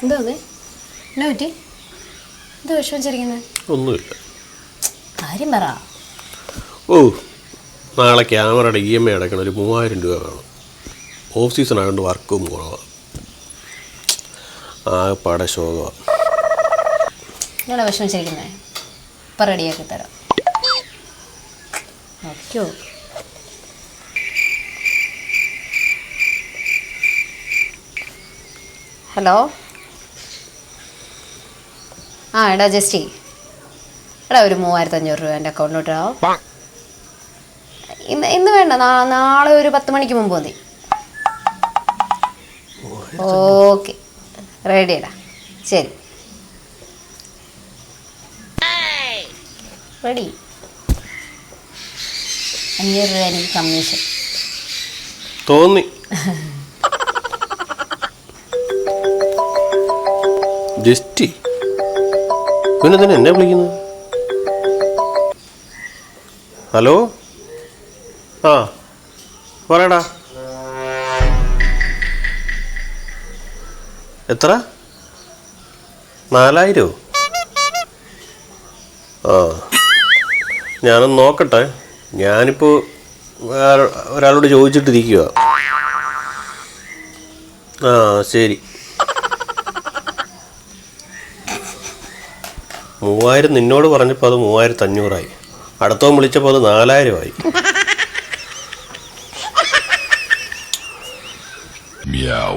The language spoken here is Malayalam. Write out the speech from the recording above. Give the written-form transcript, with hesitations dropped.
എന്താ എന്നാ പറ്റി? എന്താ വിഷമിച്ചിരിക്കുന്നത്? ഒന്നുമില്ല. കാര്യം പറ. ഓ, നാളെ ക്യാമറയുടെ EMI അടയ്ക്കണം. ഒരു 3000 രൂപ വേണം. ഓഫ് സീസൺ ആയതുകൊണ്ട് വർക്കും കുറവാണ്. ആകെപ്പാടെ ശോകമാണ്. നിങ്ങളെ വിഷമിച്ചിരിക്കുന്നേ ഇപ്പം റെഡിയാക്കി തരാം. ഓക്കോ. ഹലോ. എടാ ജസ്റ്റി, എടാ ഒരു 3500 രൂപ എൻ്റെ അക്കൗണ്ടിലോട്ട് ഇടാവോ? ഇന്ന് വേണ്ട, നാളെ ഒരു 10 മണിക്ക് മുമ്പ് മതി. ഓക്കെ, റെഡിയടാ. ശരി, റെഡി. 500 രൂപ എനിക്ക് കമ്മീഷൻ തോന്നി. ജസ്റ്റി, പിന്നെ തന്നെ എന്നെ വിളിക്കുന്നത്? ഹലോ, പറയടാ. എത്ര? 4000? ഞാനൊന്ന് നോക്കട്ടെ. ഞാനിപ്പോൾ ഒരാളോട് ചോദിച്ചിട്ടിരിക്കുക. ശരി. 3000 നിന്നോട് പറഞ്ഞപ്പോൾ അത് 3500 അടുത്തവൻ വിളിച്ചപ്പോൾ അത് 4000 Meow.